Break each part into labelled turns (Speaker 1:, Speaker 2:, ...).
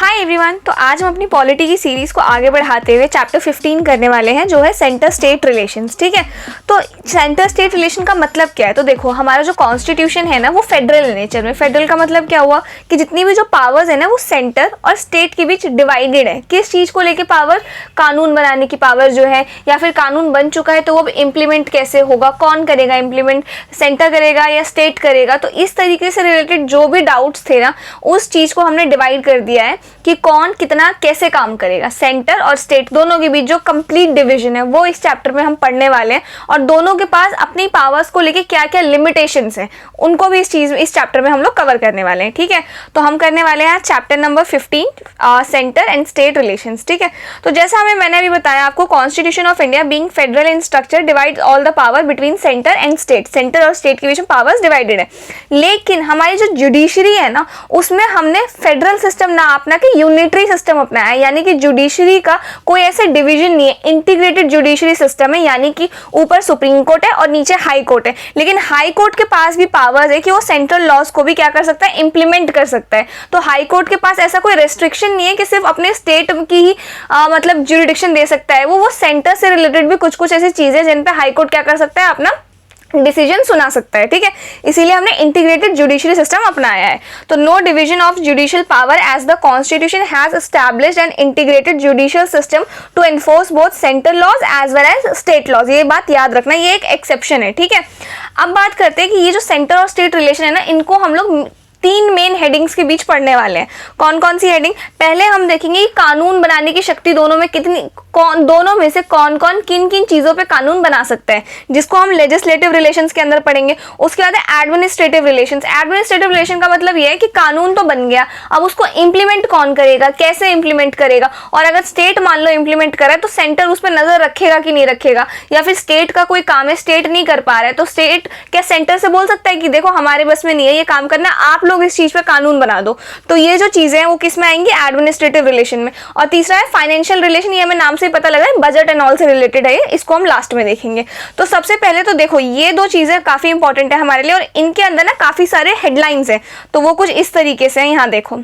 Speaker 1: Hi everyone, तो आज हम अपनी पॉलिटी की सीरीज को आगे बढ़ाते हुए चैप्टर 15 करने वाले हैं जो है सेंटर स्टेट रिलेशंस। ठीक है, तो सेंटर स्टेट रिलेशन का मतलब क्या है? तो देखो, हमारा जो कॉन्स्टिट्यूशन है ना वो फेडरल नेचर में। फेडरल का मतलब क्या हुआ कि जितनी भी जो पावर्स है ना वो सेंटर और स्टेट के बीच डिवाइडेड है। किस चीज़ को लेके पावर? कानून बनाने की पावर जो है, या फिर कानून बन चुका है तो वो अब इम्प्लीमेंट कैसे होगा, कौन करेगा इम्प्लीमेंट, सेंटर करेगा या स्टेट करेगा। तो इस तरीके से रिलेटेड जो भी डाउट्स थे ना उस चीज़ को हमने डिवाइड कर दिया है कि कौन कितना कैसे काम करेगा। सेंटर और स्टेट दोनों के बीच जो कंप्लीट डिवीजन है वो इस चैप्टर में हम पढ़ने वाले हैं, और दोनों के पास अपनी पावर्स को लेके क्या क्या लिमिटेशंस हैं उनको भी इस चैप्टर में हम लोग कवर करने वाले हैं। ठीक है, तो हम करने वाले हैं chapter number 15 centre and state relations. ठीक है, तो जैसा मैंने अभी बताया आपको, constitution of India being federal in structure divide all the power between centre and state. Centre और स्टेट के बीच में पावर्स डिवाइडेड है, लेकिन हमारी जो जुडिशरी है ना उसमें हमने फेडरल सिस्टम ना अपना के यूनिटरी सिस्टम अपनाया है। यानी कि जुडिशरी का कोई ऐसे डिवीजन नहीं है, इंटीग्रेटेड जुडिशरी सिस्टम है। यानी कि ऊपर सुप्रीम कोर्ट है और नीचे हाई कोर्ट है, लेकिन हाई कोर्ट के पास भी पावर्स है कि वो सेंट्रल लॉज को भी क्या कर सकता है, इंप्लीमेंट कर सकता है। तो हाई कोर्ट के पास ऐसा कोई रेस्ट्रिक्शन नहीं है कि सिर्फ अपने स्टेट की ही मतलब जुरिडिक्शन दे सकता है। वो सेंटर से रिलेटेड भी कुछ ऐसी चीजें जिन पे हाई कोर्ट क्या कर सकता है, अपना डिसीजन सुना सकता है। ठीक है, इसीलिए हमने इंटीग्रेटेड जुडिशरी सिस्टम अपनाया है। तो no division of judicial power as the constitution has established an integrated judicial system to enforce both central laws as well as state laws. ये बात याद रखना, ये एक एक्सेप्शन है। ठीक है, अब बात करते हैं कि ये जो सेंटर और स्टेट रिलेशन है ना, इनको हम लोग 3 मेन हेडिंग्स के बीच पढ़ने वाले हैं। कौन कौन सी हेडिंग? पहले हम देखेंगे कि कानून बनाने की शक्ति दोनों में कितनी, दोनों में से कौन कौन किन किन चीजों पे कानून बना सकता है, जिसको हम लेजिस्लेटिव रिलेशंस के अंदर पढ़ेंगे। उसके बाद है एडमिनिस्ट्रेटिव रिलेशंस। एडमिनिस्ट्रेटिव रिलेशन का मतलब यह है कि कानून तो बन गया, अब उसको इंप्लीमेंट कौन करेगा, कैसे इंप्लीमेंट करेगा, और अगर स्टेट मान लो इंप्लीमेंट करे तो सेंटर उस पर नजर रखेगा कि नहीं रखेगा, या फिर स्टेट का कोई काम है स्टेट नहीं कर पा रहा है तो स्टेट क्या सेंटर से बोल सकता है कि देखो हमारे बस में नहीं है ये काम करना, आप लोग इस चीज पे कानून बना दो। तो ये जो चीजें हैं वो किस में आएंगी? एडमिनिस्ट्रेटिव रिलेशन में। और तीसरा है फाइनेंशियल रिलेशन। ये हमें नाम से ही पता लग रहा है, बजट एंड ऑल से रिलेटेड है, इसको हम लास्ट में देखेंगे। तो सबसे पहले तो देखो, ये 2 चीजें काफी इंपॉर्टेंट है हमारे लिए, और इनके अंदर ना काफी सारे हेडलाइंस हैं। तो वो कुछ इस तरीके से है, यहाँ देखो।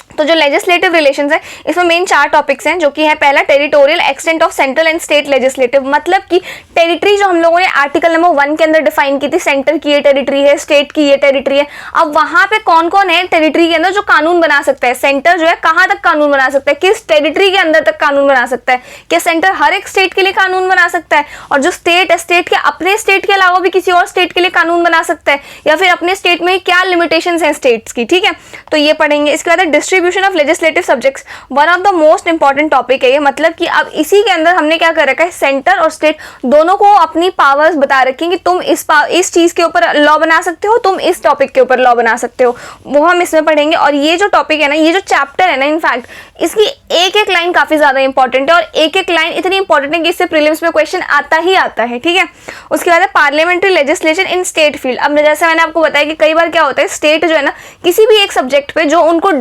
Speaker 1: तो जो लेजिस्लेटिव रिलेशंस है इसमें मेन 4 टॉपिक्स हैं, जो कि है पहला territorial extent of central and state legislative. मतलब कि टेरिटरी जो हम लोगों ने आर्टिकल नंबर 1 के अंदर डिफाइन की थी, सेंटर की ये टेरिटरी है, स्टेट की ये टेरिटरी है। अब वहां पे कौन कौन है टेरिटरी के अंदर जो कानून बना सकता है? सेंटर जो है कहां तक कानून बना सकता है, किस टेरिटरी के अंदर तक कानून बना सकता है? क्या सेंटर हर एक स्टेट के लिए कानून बना सकता है? और जो स्टेट है, स्टेट के अपने स्टेट के अलावा भी किसी और स्टेट के लिए कानून बना सकता है, या फिर अपने स्टेट में क्या लिमिटेशंस हैं स्टेट्स की? ठीक है, तो ये पढ़ेंगे। इसके बाद distribution of legislative subjects, one of the most important topic है ये। मतलब कि अब इसी के अंदर हमने क्या कर रखा है, सेंटर और स्टेट दोनों को अपनी पावर्स बता रखी कि तुम इस चीज के ऊपर लॉ बना सकते हो, तुम इस टॉपिक के ऊपर लॉ बना सकते हो, वो हम इसमें पढ़ेंगे। और ये जो टॉपिक है ना, ये जो चैप्टर है ना, इनफैक्ट इसकी एक एक लाइन काफी ज्यादा इंपॉर्टेंट है, और एक एक लाइन इतनी इंपॉर्टेंट है कि इससे प्रीलिम्स में क्वेश्चन आता ही आता है। ठीक है, उसके बाद है पार्लियामेंट्री लेजिस्लेशन इन स्टेट फील्ड। अब जैसे मैंने आपको बताया कि कई बार क्या होता है, स्टेट जो है ना किसी भी एक सब्जेक्ट पे जो उनको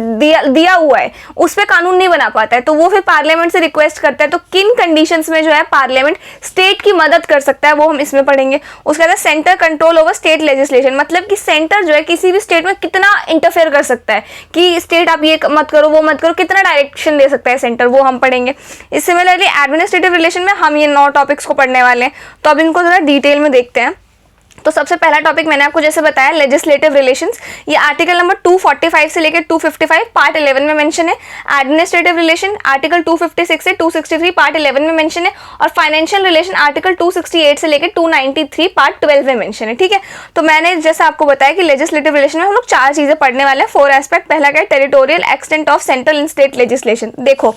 Speaker 1: दिया हुआ है उस पे कानून नहीं बना पाता है, तो वो फिर पार्लियामेंट से रिक्वेस्ट करता है। तो किन कंडीशंस में जो है पार्लियामेंट स्टेट की मदद कर सकता है वो हम इसमें पढ़ेंगे। उसके बाद centre control over state legislation. मतलब कि सेंटर जो है किसी भी स्टेट में कितना इंटरफेयर कर सकता है कि स्टेट आप ये मत करो वो मत करो, कितना डायरेक्शन दे सकता है सेंटर, वो हम पढ़ेंगे। इस सिमिलरली एडमिनिस्ट्रेटिव रिलेशन में हम ये 9 टॉपिक्स को पढ़ने वाले हैं। तो अब इनको थोड़ा डिटेल में देखते हैं। तो सबसे पहला टॉपिक मैंने आपको जैसे बताया लेजिस्लेटिव रिलेशंस, ये आर्टिकल नंबर 245 से लेकर 255 पार्ट 11 में मेंशन है। एडमिनिस्ट्रेटिव रिलेशन आर्टिकल 256 से 263 पार्ट 11 में मेंशन है, और फाइनेंशियल रिलेशन आर्टिकल 268 से लेकर 293 पार्ट 12 में मेंशन है। ठीक है, तो मैंने जैसे आपको बताया कि लेजिस्लेटिव रिलेशन में हम लोग 4 चीजें पढ़ने वाले हैं, 4 एस्पेक्ट। पहला क्या है, territorial extent of central and state legislation. देखो,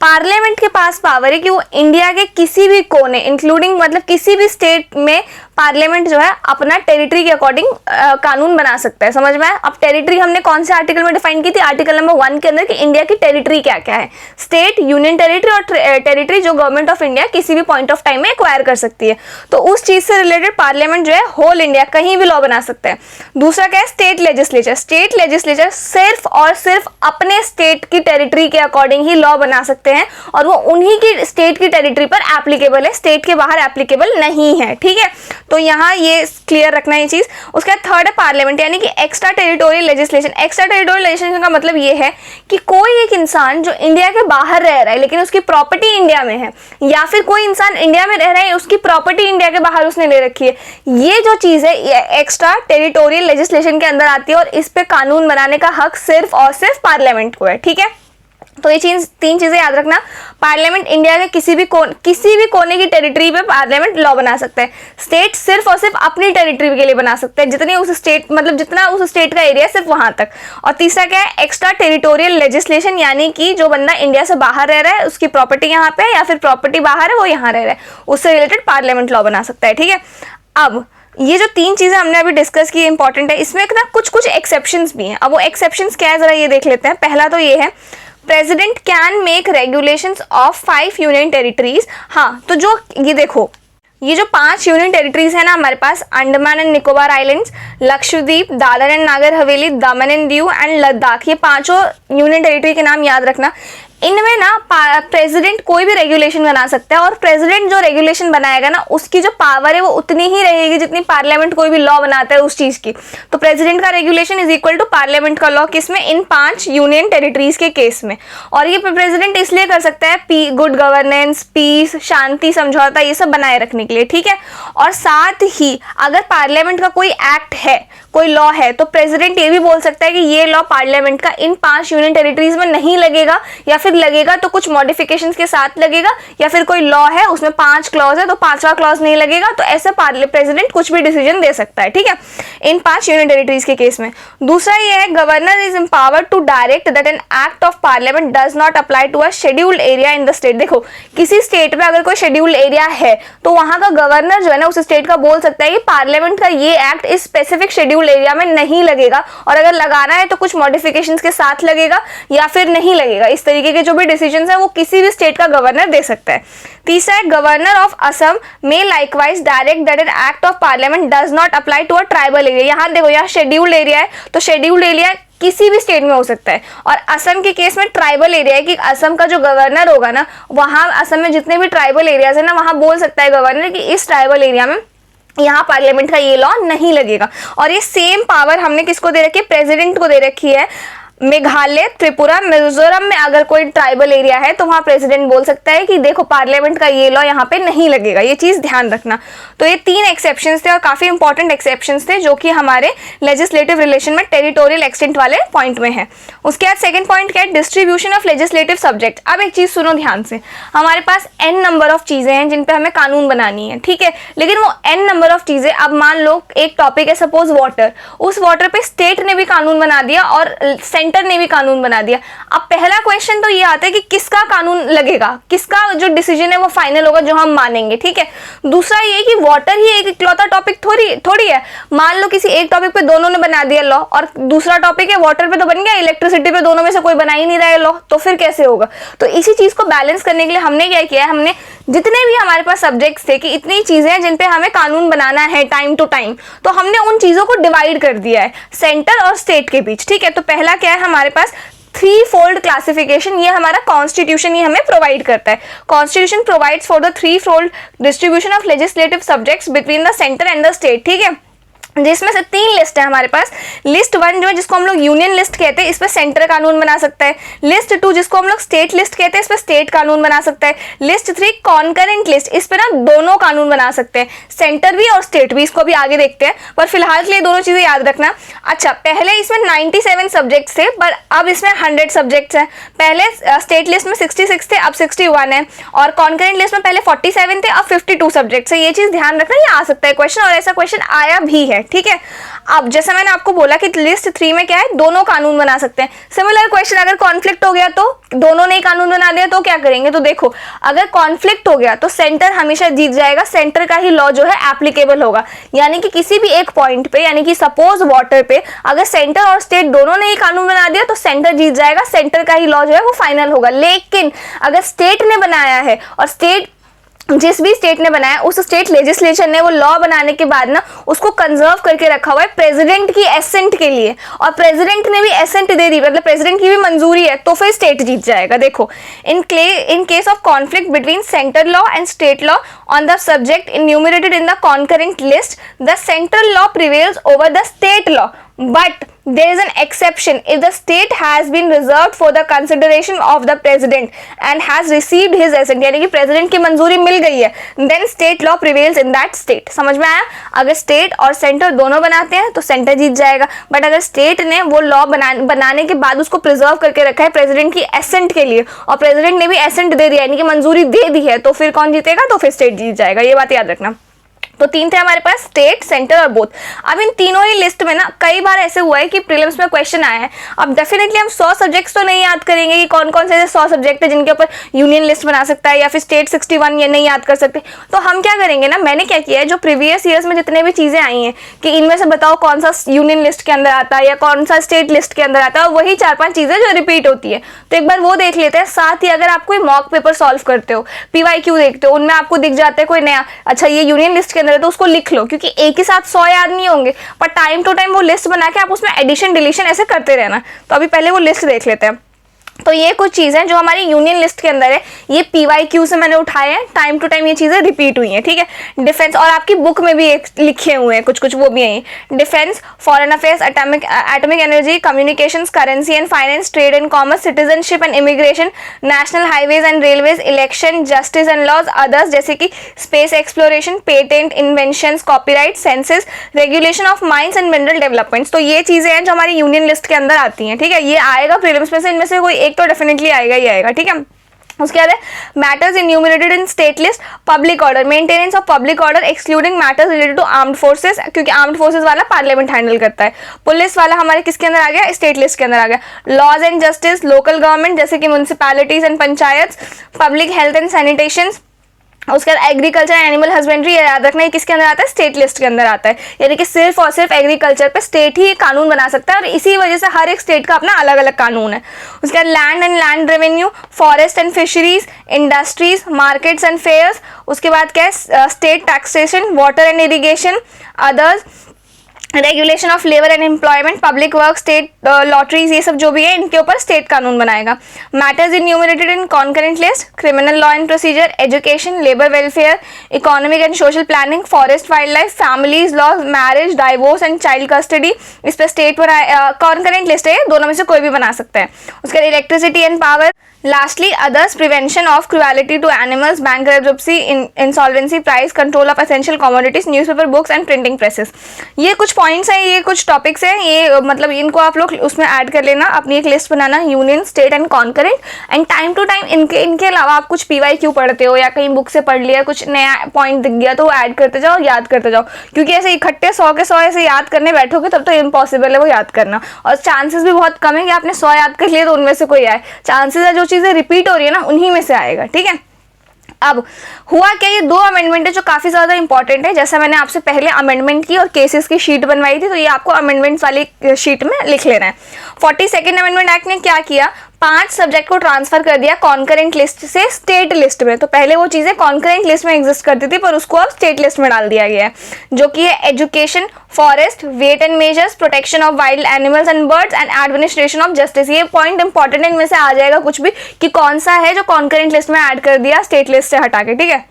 Speaker 1: पार्लियामेंट के पास पावर है कि वो इंडिया के किसी भी कोने इंक्लूडिंग मतलब किसी भी स्टेट में पार्लियामेंट जो है अपना टेरिटरी के अकॉर्डिंग कानून बना सकता है। समझ में आया? अब टेरिटरी हमने कौन से आर्टिकल में डिफाइन की थी? आर्टिकल नंबर 1 के अंदर कि इंडिया की टेरिटरी क्या क्या है, स्टेट, यूनियन टेरिटरी और टेरिटरी जो गवर्नमेंट ऑफ इंडिया किसी भी पॉइंट ऑफ टाइम में एक्वायर कर सकती है। तो उस चीज से रिलेटेड पार्लियामेंट जो है होल इंडिया कहीं भी लॉ बना सकता है। दूसरा क्या है, स्टेट लेजिस्लेचर। स्टेट लेजिस्लेचर सिर्फ और सिर्फ अपने स्टेट की टेरिटरी के अकॉर्डिंग ही लॉ बना सकते हैं और वो उन्हीं की स्टेट की टेरिटरी पर एप्लीकेबल है, स्टेट के बाहर एप्लीकेबल नहीं है, ठीक है। तो यहाँ ये क्लियर रखना ये चीज। उसके बाद थर्ड है पार्लियामेंट, यानी कि extra territorial legislation. Extra territorial legislation का मतलब ये है कि कोई एक इंसान जो इंडिया के बाहर रह रहा है लेकिन उसकी प्रॉपर्टी इंडिया में है, या फिर कोई इंसान इंडिया में रह रहा है उसकी प्रॉपर्टी इंडिया के बाहर उसने ले रखी है, ये जो चीज है ये एक्स्ट्रा टेरिटोरियल लेजिस्लेशन के अंदर आती है और इस पे कानून बनाने का हक सिर्फ और सिर्फ पार्लियामेंट को है, ठीक है। तो ये तीन चीजें याद रखना। पार्लियामेंट इंडिया के किसी भी कोने की टेरिटरी पे पार्लियामेंट लॉ बना सकता है। स्टेट सिर्फ और सिर्फ अपनी टेरिटरी के लिए बना सकता है, जितनी उस स्टेट मतलब जितना उस स्टेट का एरिया सिर्फ वहां तक। और तीसरा क्या है, एक्स्ट्रा टेरिटोरियल लेजिस्लेशन, यानी कि जो बंदा इंडिया से बाहर रह रहा है उसकी प्रॉपर्टी यहाँ पे है या फिर प्रॉपर्टी बाहर है वो यहाँ रह रहा है, उससे रिलेटेड पार्लियामेंट लॉ बना सकता है, ठीक है। अब ये जो तीन चीजें हमने अभी डिस्कस की इंपॉर्टेंट है, इसमें ना कुछ एक्सेप्शंस भी हैं। अब वो एक्सेप्शंस क्या है जरा ये देख लेते हैं। पहला तो ये है, president can make regulations of 5 union territories. हाँ, तो जो ये देखो, ये जो 5 यूनियन टेरिटरीज है ना हमारे पास, Andaman and Nicobar islands, Lakshadweep, Dadra and Nagar Haveli, Daman and Diu and Ladakh, ये 5 यूनियन टेरिटरी के नाम याद रखना। इनमें ना प्रेसिडेंट कोई भी रेगुलेशन बना सकता है और प्रेसिडेंट जो रेगुलेशन बनाएगा ना उसकी जो पावर है वो उतनी ही रहेगी जितनी पार्लियामेंट कोई भी लॉ बनाता है उस चीज की। तो प्रेसिडेंट का regulation is equal to parliament का लॉ, किसमें, इन 5 यूनियन टेरिटरीज के केस में। और ये प्रेसिडेंट इसलिए कर सकता है गुड गवर्नेंस, पीस, शांति समझौता ये सब बनाए रखने के लिए, ठीक है। और साथ ही अगर पार्लियामेंट का कोई एक्ट है, कोई लॉ है, तो प्रेसिडेंट ये भी बोल सकता है कि ये लॉ पार्लियामेंट का इन 5 यूनियन टेरिटरीज में नहीं लगेगा, या फिर लगेगा तो कुछ मॉडिफिकेशंस के साथ लगेगा, या फिर कोई लॉ है उसमें 5 क्लॉज है तो 5वां क्लॉज नहीं लगेगा। तो ऐसे प्रेसिडेंट कुछ भी डिसीजन दे सकता है, ठीक है, इन 5 यूनियन टेरिटरीज के केस में। दूसरा ये है, governor is empowered to direct that an act of parliament does not apply to a scheduled area in the state. देखो, किसी स्टेट में अगर कोई शेड्यूल्ड एरिया है तो वहां का गवर्नर जो है ना उस स्टेट का बोल सकता है कि पार्लियामेंट का ये एक्ट इस स्पेसिफिक शेड्यूल्ड एरिया में नहीं लगेगा, और अगर लगाना है तो कुछ मॉडिफिकेशंस के साथ लगेगा या फिर नहीं लगेगा। इस तरीके के जो भी डिसीजंस है वो किसी भी स्टेट का गवर्नर दे सकता है। तीसरा है, गवर्नर ऑफ असम में likewise direct that an act of parliament does not apply to a tribal area. यहाँ देखो, यहाँ शेड्यूल्ड एरिया है तो शेड्यूल्ड एरिया किसी भी स्टेट में हो सकता है, और असम के केस में ट्राइबल एरिया है कि असम का जो गवर्नर होगा ना वहां असम में जितने भी ट्राइबल एरियाज है ना वहां बोल सकता है गवर्नर कि इस ट्राइबल एरिया में यहाँ पार्लियामेंट का ये लॉ नहीं लगेगा। और ये सेम पावर हमने किसको दे रखी है, प्रेसिडेंट को दे रखी है। मेघालय, त्रिपुरा, मिजोरम में अगर कोई ट्राइबल एरिया है तो वहां प्रेसिडेंट बोल सकता है कि देखो पार्लियामेंट का ये लॉ यहाँ पे नहीं लगेगा, ये चीज ध्यान रखना। तो ये 3 एक्सेप्शंस थे और काफी इंपॉर्टेंट एक्सेप्शंस थे जो कि हमारे लेजिस्लेटिव रिलेशन में टेरिटोरियल एक्सटेंट वाले पॉइंट में है। उसके बाद सेकंड पॉइंट क्या है, डिस्ट्रीब्यूशन ऑफ लेजिस्लेटिव सब्जेक्ट। अब एक चीज सुनो ध्यान से, हमारे पास n नंबर ऑफ चीजें हैं जिन पे हमें कानून बनानी है, ठीक है, लेकिन वो n नंबर ऑफ चीजें, अब मान लो एक टॉपिक है सपोज वाटर, उस वाटर पे स्टेट ने भी कानून बना दिया और सेंटर ने भी कानून बना दिया। अब पहला क्वेश्चन तो ये आता है कि किसका कानून लगेगा, किसका जो डिसीजन है वो फाइनल होगा जो हम मानेंगे, ठीक है। दूसरा ये कि वाटर ही एक इकलौता टॉपिक थोड़ी है। मान लो किसी एक टॉपिक पे दोनों ने बना दिया लॉ और दूसरा टॉपिक है वाटर पे तो बन गया, इलेक्ट्रिसिटी पे दोनों में से कोई बना ही नहीं रहा है लॉ, तो फिर कैसे होगा। तो इसी चीज को बैलेंस करने के लिए हमने क्या किया है, हमने जितने भी हमारे पास सब्जेक्ट्स थे कि इतनी चीजें हैं जिन पे हमें कानून बनाना है टाइम टू टाइम, तो हमने उन चीजों को डिवाइड कर दिया है सेंटर और स्टेट के बीच, ठीक है। तो पहला क्या है हमारे पास, 3-fold क्लासिफिकेशन, ये हमारा कॉन्स्टिट्यूशन ही हमें प्रोवाइड करता है। Constitution provides for the 3-fold distribution of legislative subjects between the centre and the state, ठीक है। जिसमें से 3 लिस्ट है हमारे पास। लिस्ट 1 जो है जिसको हम लोग यूनियन लिस्ट कहते हैं, इस पर सेंटर कानून बना सकता है। लिस्ट 2 जिसको हम लोग स्टेट लिस्ट कहते हैं, इस पर स्टेट कानून बना सकता है। लिस्ट 3 कॉन्करेंट लिस्ट, इस पर ना दोनों कानून बना सकते हैं, सेंटर भी और स्टेट भी। इसको भी आगे देखते हैं, पर फिलहाल के लिए दोनों चीजें याद रखना। अच्छा, पहले इसमें 97 सब्जेक्ट्स थे पर अब इसमें 100 सब्जेक्ट्स हैं। पहले स्टेट लिस्ट में 66 थे, अब 61 है, और कॉन्करेंट लिस्ट में पहले 47 थे, अब 52 सब्जेक्ट्स है। ये चीज ध्यान रखना, ये आ सकता है क्वेश्चन, और ऐसा क्वेश्चन आया भी है, ठीक है। अब जैसे मैंने आपको बोला कि लिस्ट 3 में क्या है, दोनों कानून बना सकते हैं। सिमिलर क्वेश्चन, अगर कॉन्फ्लिक्ट हो गया तो दोनों ने कानून बना दिया तो क्या करेंगे, तो देखो अगर कॉन्फ्लिक्ट हो गया तो सेंटर हमेशा जीत जाएगा, सेंटर का ही लॉ जो है एप्लीकेबल होगा। यानी कि किसी भी एक पॉइंट पे, यानी कि सपोज वाटर पे अगर सेंटर और स्टेट दोनों ने ही कानून बना दिया तो सेंटर जीत जाएगा, सेंटर का ही लॉ जो है वो फाइनल होगा। लेकिन अगर स्टेट ने बनाया है और स्टेट जिस भी स्टेट ने बनाया, उस स्टेट लेजिस्लेचर ने वो लॉ बनाने के बाद ना उसको कंजर्व करके रखा हुआ है प्रेसिडेंट की एसेंट के लिए, और प्रेसिडेंट ने भी एसेंट दे दी, मतलब प्रेसिडेंट की भी मंजूरी है, तो फिर स्टेट जीत जाएगा। देखो, in case of conflict between central law and state law on the subject enumerated in the concurrent list, the central law prevails over the state law, but there is an exception if the state has been reserved for the consideration of the president and has received his assent, यानी कि president की मंजूरी मिल गई है, then state law prevails in that state। समझ में आया? अगर state और center दोनों बनाते हैं तो center जीत जाएगा, but अगर state ने वो law बनाने के बाद उसको preserve करके रखा है president की assent के लिए, और president ने भी assent दे दिया यानी कि मंजूरी दे दी है, तो फिर कौन जीतेगा? तो फिर state जीत जाएगा। ये बात याद रखना। तो तीन थे हमारे पास, स्टेट, सेंटर और बोथ। अब इन तीनों ही लिस्ट में ना कई बार ऐसे हुआ है कि प्रीलिम्स में क्वेश्चन आया है। अब डेफिनेटली हम 100 सब्जेक्ट्स तो नहीं याद करेंगे कि कौन कौन से 100 सब्जेक्ट है जिनके ऊपर यूनियन लिस्ट बना सकता है, या फिर स्टेट 61 ये नहीं याद कर सकते। तो हम क्या करेंगे ना, मैंने क्या किया है, जो प्रीवियस ईयर्स में जितने भी चीज़ें आई हैं कि इनमें से बताओ कौन सा यूनियन लिस्ट के अंदर आता है या कौन सा स्टेट लिस्ट के अंदर आता है, और वही 4-5 चीज़ें जो रिपीट होती है, तो एक बार वो देख लेते हैं। साथ ही अगर आप कोई मॉक पेपर सॉल्व करते हो, PYQ देखते हो, उनमें आपको दिख जाता है कोई नया, अच्छा ये यूनियन लिस्ट के अंदर है तो उसको लिख लो, क्योंकि एक ही साथ 100 याद नहीं होंगे, पर टाइम टू टाइम वो लिस्ट बना के आप उसमें एडिशन डिलीशन ऐसे करते रहना। तो अभी पहले वो लिस्ट देख लेते हैं। तो ये कुछ चीज़ें जो हमारी यूनियन लिस्ट के अंदर है, ये PYQ से मैंने उठाए हैं, टाइम टू टाइम ये चीज़ें रिपीट हुई हैं, ठीक है। डिफेंस, और आपकी बुक में भी एक लिखे हुए हैं कुछ वो भी हैं। Defence, foreign affairs, atomic energy, communications, currency and finance, trade and commerce, citizenship and immigration, national highways and railways, election, justice and laws, others जैसे कि space exploration, patent, inventions, copyright, census, regulation of mines and mineral developments. तो ये चीज़ें हैं जो हमारी union list के अंदर आती हैं, ठीक है। ये आएगा प्रीलिम्स में से, इनमें से कोई एक तो डेफिनेटली आएगा ही आएगा, ठीक है। उसके बाद है matters enumerated in state list, public order, maintenance of public order excluding matters related to armed forces, क्योंकि आर्म्ड फोर्सेस वाला पार्लियामेंट हैंडल करता है। पुलिस वाला हमारे किसके अंदर आ गया? स्टेट लिस्ट के अंदर आ गया। Laws and justice, local government जैसे कि municipalities and panchayat, public health and sanitation, उसके बाद एग्रीकल्चर एंड एनिमल हस्बेंड्री, याद रखना है किसके अंदर आता है? स्टेट लिस्ट के अंदर आता है। यानी कि सिर्फ और सिर्फ एग्रीकल्चर पे स्टेट ही कानून बना सकता है, और इसी वजह से हर एक स्टेट का अपना अलग अलग कानून है। उसके बाद land and land revenue, forest and fisheries, industries, markets and fairs. उसके बाद क्या है? State taxation, water and irrigation, others, regulation of labour and employment, public work, state lotteries, ये सब जो भी है इनके ऊपर स्टेट कानून बनाएगा। Matters enumerated in concurrent list, criminal law and procedure, education, labour welfare, economic and social planning, forest wild life, families law, marriage, divorce and child custody, इस पर स्टेट कॉन्करेंट लिस्ट है, दोनों में से कोई भी बना सकता है। उसके बाद electricity and power, lastly others, prevention of cruelty to animals, bankruptcy, insolvency, price control of essential commodities, newspaper, books and printing presses. ये कुछ पॉइंट्स हैं, ये कुछ टॉपिक्स हैं, ये मतलब इनको आप लोग उसमें ऐड कर लेना, अपनी एक लिस्ट बनाना, union, state and concurrent, and time to time इनके अलावा आप कुछ PYQ पढ़ते हो या कहीं बुक से पढ़ लिया, कुछ नया पॉइंट दिख गया तो वो ऐड करते जाओ, याद करते जाओ, क्योंकि ऐसे इकट्ठे 100 के 100 ऐसे याद करने बैठोगे तब तो इम्पॉसिबल है वो याद करना, और चांसेस भी बहुत कम है कि आपने 100 याद कर लिए तो उनमें से कोई आए। चांसेस है जो चीज़ें रिपीट हो रही है ना उन्हीं में से आएगा, ठीक है। अब हुआ क्या, ये 2 अमेंडमेंट है जो काफ़ी ज़्यादा इंपॉर्टेंट है। जैसा मैंने आपसे पहले अमेंडमेंट की और केसेस की शीट बनवाई थी, तो ये आपको अमेंडमेंट्स वाली शीट में लिख लेना है। 42nd अमेंडमेंट एक्ट ने क्या किया, 5 सब्जेक्ट को ट्रांसफर कर दिया कॉन्करेंट लिस्ट से स्टेट लिस्ट में। तो पहले वो चीज़ें कॉन्करेंट लिस्ट में एग्जिस्ट करती थी, पर उसको अब स्टेट लिस्ट में डाल दिया गया है, जो कि है education, forest, weight and measures, protection of wild animals and birds and administration of justice. ये पॉइंट इंपॉर्टेंट है, इनमें से आ जाएगा कुछ भी कि कौन सा है जो कॉन्करेंट लिस्ट में ऐड कर दिया स्टेट लिस्ट से हटा के, ठीक है।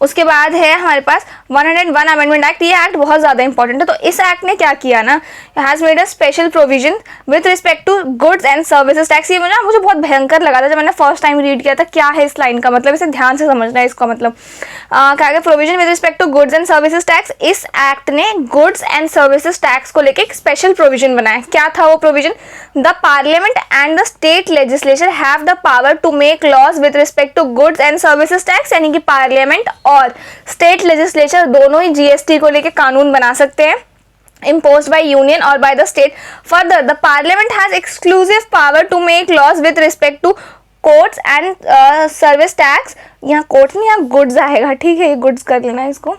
Speaker 1: उसके बाद है हमारे पास 101 अमेंडमेंट एक्ट। ये एक्ट बहुत ज़्यादा इंपॉर्टेंट है। तो इस एक्ट ने क्या किया ना, has made a special provision with respect to goods and services tax. ये मुझे बहुत भयंकर लगा था जब मैंने फर्स्ट टाइम रीड किया था, क्या है इस लाइन का मतलब, इसे ध्यान से समझना है इसका मतलब। क्या है provision with respect to goods and services tax. इस एक्ट ने गुड्स एंड सर्विसेज टैक्स को लेकर एक स्पेशल प्रोविजन बनाया। क्या था वो provision, the parliament and the state legislature have the power to make laws with respect to goods and services tax. यानी कि पार्लियामेंट और स्टेट लेजिस्लेचर दोनों ही GST को लेकर कानून बना सकते हैं, imposed by union or by the state. Further, the parliament has exclusive power to make laws with respect to courts and service tax. यहाँ courts नहीं, यहाँ goods आएगा, ठीक है, ये goods कर लेना इसको।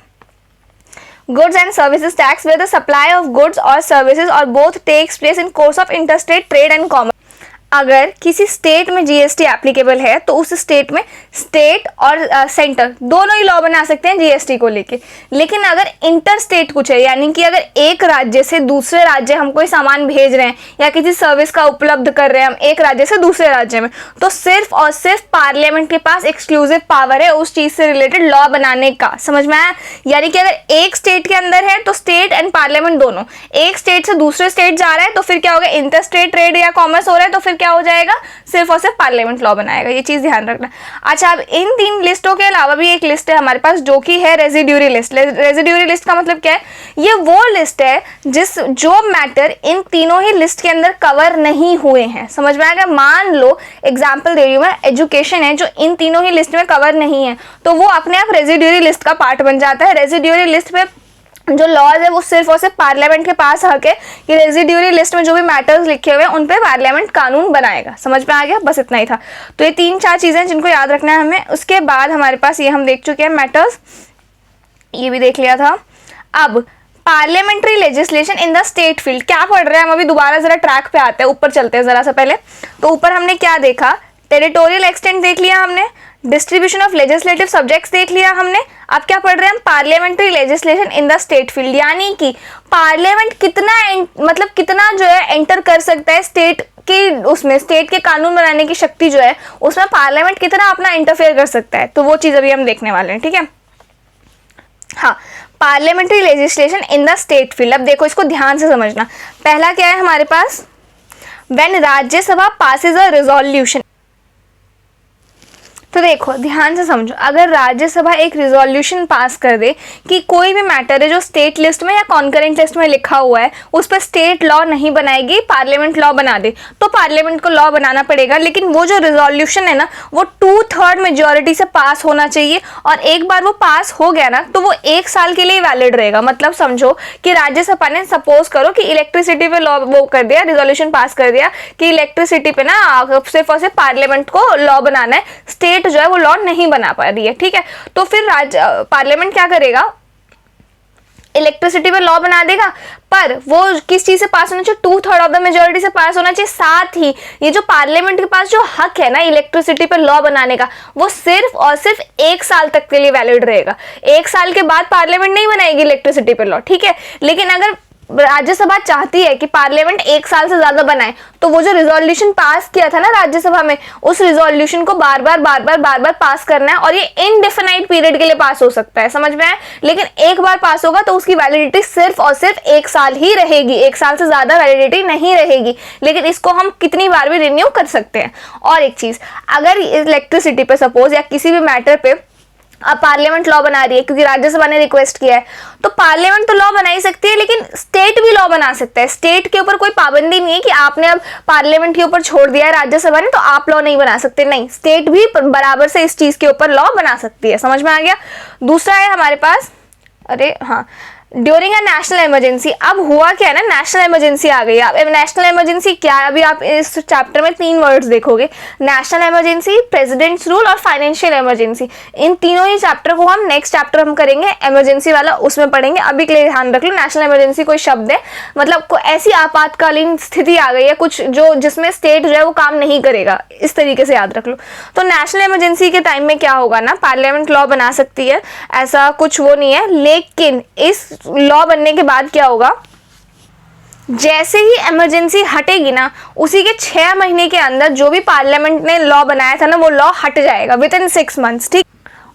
Speaker 1: Goods and services tax, where the supply of goods or services or both takes place in course of interstate trade and commerce. अगर किसी स्टेट में जीएसटी एप्लीकेबल है तो उस स्टेट में स्टेट और सेंटर दोनों ही लॉ बना सकते हैं जीएसटी को लेके। लेकिन अगर इंटर स्टेट कुछ है, यानी कि अगर एक राज्य से दूसरे राज्य हम कोई सामान भेज रहे हैं या किसी सर्विस का उपलब्ध कर रहे हैं हम एक राज्य से दूसरे राज्य में, तो सिर्फ और सिर्फ पार्लियामेंट के पास एक्सक्लूसिव पावर है उस चीज से रिलेटेड लॉ बनाने का। समझ में आया? यानी कि अगर एक स्टेट के अंदर है तो स्टेट एंड पार्लियामेंट दोनों, एक स्टेट से दूसरे स्टेट जा रहा है तो फिर क्या होगा, इंटर स्टेट ट्रेड या कॉमर्स हो रहा है तो फिर क्या हो जाएगा, सिर्फ और सिर्फ पार्लियामेंट लॉ बनाएगा। ये चीज ध्यान रखना। अच्छा, अब इन 3 लिस्टों के अलावा भी एक लिस्ट है हमारे पास जो कि है रेजिड्यूरी लिस्ट। रेजिड्यूरी लिस्ट का मतलब क्या है? ये वो लिस्ट है जो मैटर इन तीनों ही लिस्ट के अंदर कवर नहीं हुए हैं। समझ में आएगा? मान लो एग्जाम्पल दे रही हूँ मैं, एजुकेशन है जो इन तीनों ही लिस्ट में कवर नहीं है, तो वो अपने आप रेजिड्यूरी लिस्ट का पार्ट बन जाता है। रेजिड्यूरी लिस्ट पे जो लॉज है वो सिर्फ और सिर्फ पार्लियामेंट के पास हक है कि रेजिड्यूरी लिस्ट में जो भी मैटर्स लिखे हुए हैं उन पे पार्लियामेंट कानून बनाएगा। समझ में आ गया? बस इतना ही था। तो ये 3-4 चीजें जिनको याद रखना है हमें। उसके बाद हमारे पास ये हम देख चुके हैं मैटर्स, ये भी देख लिया था। अब parliamentary legislation in the state field क्या पढ़ रहे हैं हम? अभी दोबारा जरा ट्रैक पे आते हैं, ऊपर चलते हैं जरा सा पहले। तो ऊपर हमने क्या देखा? टेरिटोरियल एक्सटेंट देख लिया हमने, डिस्ट्रीब्यूशन ऑफ लेजिस्लेटिव सब्जेक्ट्स देख लिया हमने। अब क्या पढ़ रहे हैं हम? Parliamentary legislation in the state field, यानी कि पार्लियामेंट कितना जो है एंटर कर सकता है स्टेट की, उसमें स्टेट के कानून बनाने की शक्ति जो है उसमें पार्लियामेंट कितना अपना इंटरफेयर कर सकता है। तो वो चीज अभी हम देखने वाले हैं। ठीक है, हाँ, parliamentary legislation in the state field. अब देखो इसको ध्यान से समझना। पहला क्या है हमारे पास? When Rajya Sabha passes a resolution. तो देखो ध्यान से समझो, अगर राज्यसभा एक रिजोल्यूशन पास कर दे कि कोई भी मैटर है जो स्टेट लिस्ट में या कॉन्करेंट लिस्ट में लिखा हुआ है उस पर स्टेट लॉ नहीं बनाएगी, पार्लियामेंट लॉ बना दे, तो पार्लियामेंट को लॉ बनाना पड़ेगा। लेकिन वो जो रिजोल्यूशन है ना वो 2/3 मेजोरिटी से पास होना चाहिए, और एक बार वो पास हो गया ना तो वो 1 साल के लिए वैलिड रहेगा। मतलब समझो कि राज्यसभा ने सपोज करो कि इलेक्ट्रिसिटी पे लॉ वो कर दिया, रिजोल्यूशन पास कर दिया कि इलेक्ट्रिसिटी पे ना सिर्फ और सिर्फ पार्लियामेंट को लॉ बनाना है, स्टेट जो है वो लॉ नहीं बना पा रही है। ठीक है, तो फिर पार्लियामेंट क्या करेगा? इलेक्ट्रिसिटी पे लॉ बना देगा, पर वो किस चीज से पास होना चाहिए? 2/3 ऑफ द मेजोरिटी से पास होना चाहिए। साथ ही ये जो पार्लियामेंट के पास जो हक है ना इलेक्ट्रिसिटी पे लॉ बनाने का, वो सिर्फ और सिर्फ 1 साल तक के लिए वैलिड रहेगा। 1 साल के बाद पार्लियामेंट नहीं बनाएगी इलेक्ट्रिसिटी पे लॉ। ठीक है, लेकिन अगर राज्यसभा चाहती है कि पार्लियामेंट 1 साल से ज्यादा बनाए, तो वो जो रिजोल्यूशन पास किया था ना राज्यसभा में, उस रिजोल्यूशन को बार बार पास करना है, और ये इनडेफिनाइट पीरियड के लिए पास हो सकता है। समझ में आया? लेकिन एक बार पास होगा तो उसकी वैलिडिटी सिर्फ और सिर्फ 1 साल ही रहेगी, 1 साल से ज्यादा वैलिडिटी नहीं रहेगी। लेकिन इसको हम कितनी बार भी रिन्यू कर सकते हैं। और एक चीज, अगर इलेक्ट्रिसिटी पे सपोज या किसी भी मैटर पे अब पार्लियामेंट लॉ बना रही है क्योंकि राज्यसभा ने रिक्वेस्ट किया है, तो पार्लियामेंट तो लॉ बना ही सकती है, लेकिन स्टेट भी लॉ बना सकता है। स्टेट के ऊपर कोई पाबंदी नहीं है कि आपने अब पार्लियामेंट के ऊपर छोड़ दिया है राज्यसभा ने तो आप लॉ नहीं बना सकते। नहीं, स्टेट भी बराबर से इस चीज के ऊपर लॉ बना सकती है। समझ में आ गया? दूसरा है हमारे पास, अरे हाँ, ड्यूरिंग अ नेशनल इमरजेंसी। अब हुआ क्या है ना, नेशनल इमरजेंसी आ गई। अब नेशनल इमरजेंसी क्या है? अभी आप इस चैप्टर में 3 वर्ड्स देखोगे, नेशनल इमरजेंसी, प्रेसिडेंट्स रूल और फाइनेंशियल इमरजेंसी। इन तीनों ही चैप्टर को हम नेक्स्ट चैप्टर हम करेंगे इमरजेंसी वाला, उसमें पढ़ेंगे। अभी के लिए ध्यान रख लो, नेशनल इमरजेंसी कोई शब्द है, मतलब कोई ऐसी आपातकालीन स्थिति आ गई है कुछ जो जिसमें स्टेट जो है वो काम नहीं करेगा, इस तरीके से याद रख लो। तो नेशनल इमरजेंसी के टाइम में क्या होगा ना, पार्लियामेंट लॉ बना सकती है, ऐसा कुछ वो नहीं है। लेकिन इस लॉ बनने के बाद क्या होगा, जैसे ही इमरजेंसी हटेगी ना उसी के 6 महीने के अंदर जो भी पार्लियामेंट ने लॉ बनाया था ना वो लॉ हट जाएगा विद इन 6 मंथ्स। ठीक,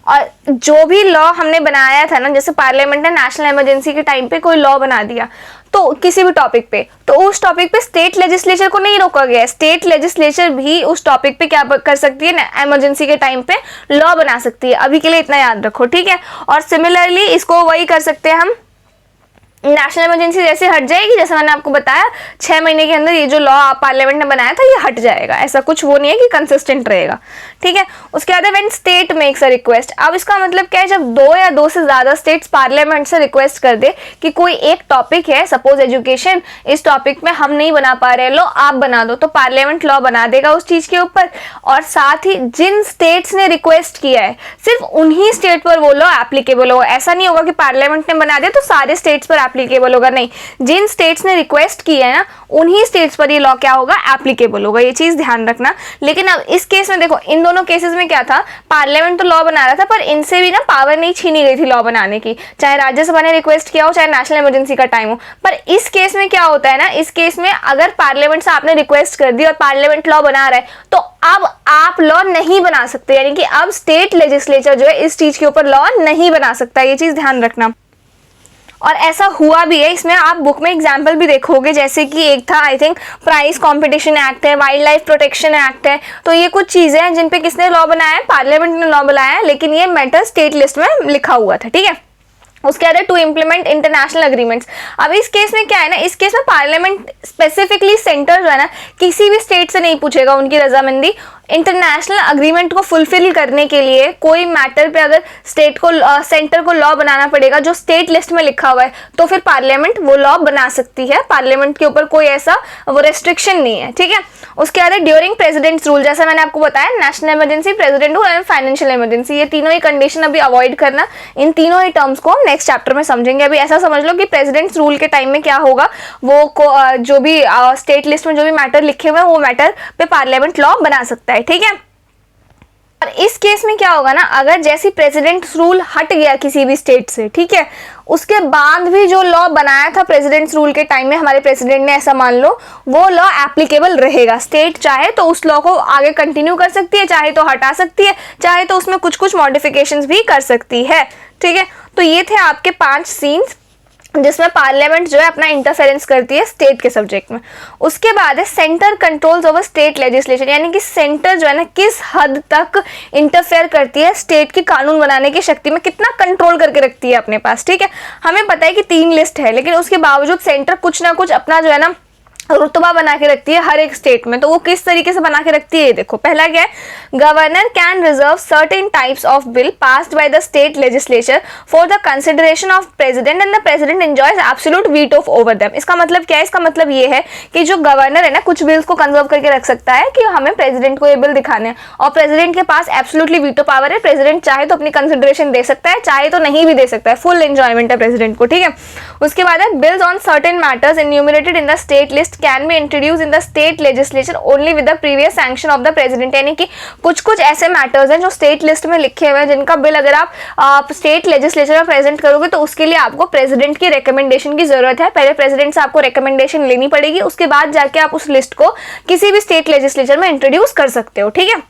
Speaker 1: और जो भी लॉ हमने बनाया था ना, जैसे पार्लियामेंट ने नेशनल इमरजेंसी के टाइम पे कोई लॉ बना दिया तो किसी भी टॉपिक पे, तो उस टॉपिक पे स्टेट लेजिस्लेचर को नहीं रोका गया है। स्टेट लेजिस्लेचर भी उस टॉपिक पे क्या कर सकती है, इमरजेंसी के टाइम पे लॉ बना सकती है। अभी के लिए इतना याद रखो, ठीक है। और सिमिलरली इसको वही कर सकते हैं हम, नेशनल इमरजेंसी जैसे हट जाएगी, जैसे मैंने आपको बताया 6 महीने के अंदर ये जो लॉ पार्लियामेंट ने बनाया था ये हट जाएगा। ऐसा कुछ वो नहीं है कि कंसिस्टेंट रहेगा, ठीक है। उसके बाद when state makes a request. अब इसका मतलब क्या है, जब 2 या 2 से ज्यादा स्टेट्स पार्लियामेंट से रिक्वेस्ट कर दे कि कोई एक टॉपिक है, सपोज एजुकेशन, इस टॉपिक में हम नहीं बना पा रहे, लो आप बना दो, तो पार्लियामेंट लॉ बना देगा उस चीज के ऊपर। और साथ ही जिन स्टेट्स ने रिक्वेस्ट किया है सिर्फ उन्हीं स्टेट पर वो लॉ एप्लीकेबल हो। ऐसा नहीं होगा कि पार्लियामेंट ने बना दिया तो सारे स्टेट्स पर एप्लीकेबल होगा, नहीं, जिन स्टेट्स ने रिक्वेस्ट की है ना उन्हीं स्टेट्स पर ये लॉ क्या होगा, एप्लीकेबल होगा, ये चीज ध्यान रखना। लेकिन अब इस केस में देखो, इन दोनों केसेस में क्या था, पार्लियामेंट तो लॉ बना रहा था पर इनसे भी ना पावर नहीं छीनी गई थी लॉ बनाने की, चाहे राज्यसभा ने रिक्वेस्ट किया हो चाहे नेशनल इमरजेंसी का टाइम हो। पर इस केस में क्या होता है ना, इस केस में अगर पार्लियामेंट से आपने रिक्वेस्ट कर दी और पार्लियामेंट लॉ बना रहा है तो अब आप लॉ नहीं बना सकते, यानी कि अब स्टेट लेजिस्लेचर जो है इस चीज के ऊपर लॉ नहीं बना सकता, ये चीज ध्यान रखना। और ऐसा हुआ भी है, इसमें आप बुक में एग्जाम्पल भी देखोगे, जैसे कि एक था I think price competition act है, वाइल्ड लाइफ प्रोटेक्शन एक्ट है, तो ये कुछ चीजें हैं जिन पे किसने लॉ बनाया है, पार्लियामेंट ने लॉ बनाया है, लेकिन ये मैटर स्टेट लिस्ट में लिखा हुआ था, ठीक है। उसके बाद टू इम्प्लीमेंट इंटरनेशनल अग्रीमेंट्स। अब इस केस में क्या है ना, इस केस में पार्लियामेंट स्पेसिफिकली सेंटर जो है ना किसी भी स्टेट से नहीं पूछेगा उनकी रजामंदी। इंटरनेशनल अग्रीमेंट को फुलफिल करने के लिए कोई मैटर पे अगर स्टेट को सेंटर को लॉ बनाना पड़ेगा जो स्टेट लिस्ट में लिखा हुआ है तो फिर पार्लियामेंट वो लॉ बना सकती है, पार्लियामेंट के ऊपर कोई ऐसा वो रेस्ट्रिक्शन नहीं है, ठीक है। उसके बाद ड्यूरिंग प्रेसिडेंट्स रूल, जैसा मैंने आपको बताया, national emergency, president rule and financial emergency, ये तीनों ही कंडीशन अभी अवॉइड करना। इन तीनों ही टर्म्स को नेक्स्ट चैप्टर में समझेंगे। अभी ऐसा समझ लो कि प्रेसिडेंट्स रूल के टाइम में क्या होगा, वो जो भी स्टेट लिस्ट में जो भी मैटर लिखे हुए हैं वो मैटर पे पार्लियामेंट लॉ बना सकता है, ठीक है। और इस केस में क्या होगा ना, अगर जैसी प्रेसिडेंट्स रूल हट गया किसी भी स्टेट से, ठीक है, उसके बाद भी जो लॉ बनाया था प्रेसिडेंट्स रूल के टाइम में हमारे प्रेसिडेंट ने, ऐसा मान लो, वो लॉ एप्लीकेबल रहेगा। स्टेट चाहे तो उस लॉ को आगे कंटिन्यू कर सकती है, चाहे तो हटा सकती है, चाहे तो उसमें कुछ कुछ मॉडिफिकेशंस भी कर सकती है, ठीक है। तो ये थे आपके 5 सीन्स जिसमें पार्लियामेंट जो है अपना इंटरफेरेंस करती है स्टेट के सब्जेक्ट में। उसके बाद है centre controls over state legislation, यानी कि सेंटर जो है ना किस हद तक इंटरफेयर करती है स्टेट की कानून बनाने की शक्ति में, कितना कंट्रोल करके रखती है अपने पास, ठीक है। हमें पता है कि 3 लिस्ट है, लेकिन उसके बावजूद सेंटर कुछ ना कुछ अपना जो है ना रुतबा बना के रखती है हर एक स्टेट में। तो वो किस तरीके से बना के रखती है, ये देखो। पहला क्या है, governor can reserve certain types of bill passed by the state legislature for the consideration of president and the president enjoys absolute veto over them. इसका मतलब क्या है, इसका मतलब ये है कि जो गवर्नर है ना कुछ बिल्स को कंजर्व करके रख सकता है कि हमें प्रेसिडेंट को ये बिल दिखाने हैं, और प्रेसिडेंट के पास एब्सोल्युटली वीटो पावर है। प्रेसिडेंट चाहे तो अपनी कंसिडरेशन दे सकता है, चाहे तो नहीं भी दे सकता है, फुल एंजॉयमेंट है प्रेसिडेंट को, ठीक है। उसके बाद है bills on certain matters enumerated in the state list can be introduce in the state legislature only with the previous sanction of the president. यानी कि कुछ कुछ ऐसे मैटर्स हैं जो स्टेट लिस्ट में लिखे हुए हैं जिनका बिल अगर आप स्टेट लेजिस्लेचर में प्रेजेंट करोगे तो उसके लिए आपको प्रेसिडेंट की रिकमेंडेशन की जरूरत है। पहले प्रेसिडेंट से आपको रिकमेंडेशन लेनी पड़ेगी, उसके बाद जाके आप उस लिस्ट को किसी भी स्टेट लेजिस्लेचर में इंट्रोड्यूस कर सकते हो, ठीक है।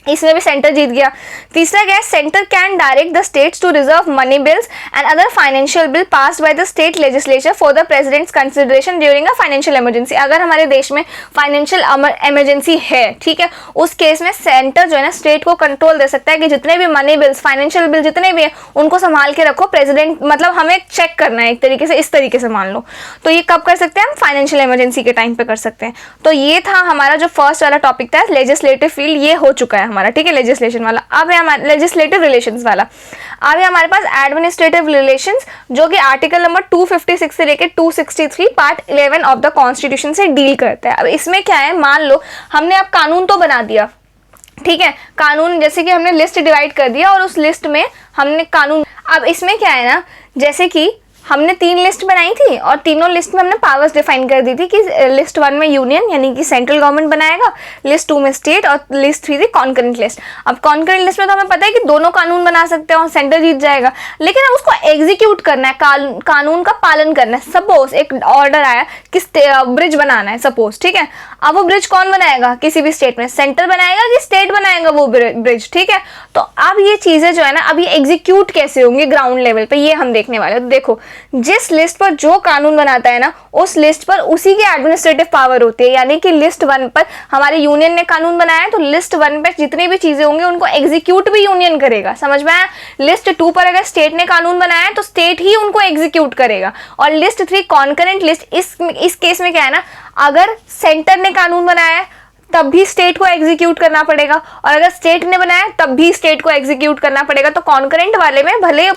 Speaker 1: इसमें भी सेंटर जीत गया। तीसरा क्या है, centre can direct the states to reserve money bills and other financial bill passed by the state legislature for the president's consideration during a financial emergency. अगर हमारे देश में फाइनेंशियल इमरजेंसी है, ठीक है, उस केस में सेंटर जो है ना स्टेट को कंट्रोल दे सकता है कि जितने भी मनी बिल्स, फाइनेंशियल बिल जितने भी हैं उनको संभाल के रखो। प्रेसिडेंट मतलब हमें चेक करना है एक तरीके से, इस तरीके से मान लो। तो ये कब कर सकते हैं हम, फाइनेंशियल इमरजेंसी के टाइम पे कर सकते हैं। तो ये था हमारा जो फर्स्ट वाला टॉपिक था लेजिस्लेटिव फील्ड, ये हो चुका है हमारा, ठीक है, लेजिस्लेशन वाला। अब है हमारा लेजिस्लेटिव रिलेशंस वाला। अब है हमारे पास एडमिनिस्ट्रेटिव रिलेशंस, जो कि आर्टिकल नंबर 256 से लेकर 263 पार्ट 11 ऑफ द कॉन्स्टिट्यूशन से डील करता है। अब इसमें क्या है, मान लो हमने अब कानून तो बना दिया, ठीक है, कानून जैसे कि हमने लिस्ट डिवाइड कर दिया और उस लिस्ट में हमने कानून। अब इसमें क्या है ना, जैसे कि हमने 3 लिस्ट बनाई थी और तीनों लिस्ट में हमने पावर्स डिफाइन कर दी थी कि लिस्ट 1 में यूनियन यानी कि सेंट्रल गवर्नमेंट बनाएगा, लिस्ट 2 में स्टेट और लिस्ट 3 थी कॉन्करेंट लिस्ट। अब कॉन्करेंट लिस्ट में तो हमें पता है कि दोनों कानून बना सकते हैं और सेंटर जीत जाएगा, लेकिन अब उसको एग्जीक्यूट करना है, कानून का पालन करना है। सपोज एक ऑर्डर आया कि ब्रिज बनाना है सपोज, ठीक है। अब वो ब्रिज कौन बनाएगा, किसी भी स्टेट में सेंटर बनाएगा कि स्टेट बनाएगा वो ब्रिज, ठीक है। तो अब ये चीजें जो है ना, अब ये एग्जीक्यूट कैसे होंगे ग्राउंड लेवल पे, ये हम देखने वाले हैं। तो देखो, जिस लिस्ट पर जो कानून बनाता है ना उस लिस्ट पर उसी की एडमिनिस्ट्रेटिव पावर होती है। यानी कि लिस्ट 1 पर हमारे यूनियन ने कानून बनाया है तो लिस्ट 1 पर जितनी भी चीजें होंगी उनको एग्जीक्यूट भी यूनियन करेगा, समझ में आया। लिस्ट 2 पर अगर स्टेट ने कानून बनाया है तो स्टेट ही उनको एग्जीक्यूट करेगा। और लिस्ट 3 कॉन्करेंट लिस्ट, इस केस में क्या है ना, अगर सेंटर ने कानून बनाया है तब भी स्टेट को एग्जीक्यूट करना पड़ेगा, और अगर स्टेट ने बनाया तब भी स्टेट को एग्जीक्यूट करना पड़ेगा। तो कॉन्करेंट वाले में भले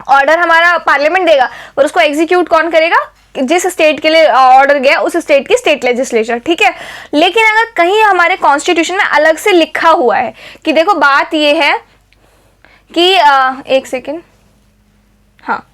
Speaker 1: ऑर्डर हमारा पार्लियामेंट देगा पर उसको एग्जीक्यूट कौन करेगा, जिस स्टेट के लिए ऑर्डर गया उस स्टेट की स्टेट लेजिस्लेचर, ठीक है। लेकिन अगर कहीं हमारे कॉन्स्टिट्यूशन में अलग से लिखा हुआ है कि देखो बात ये है कि एक सेकेंड, हाँ,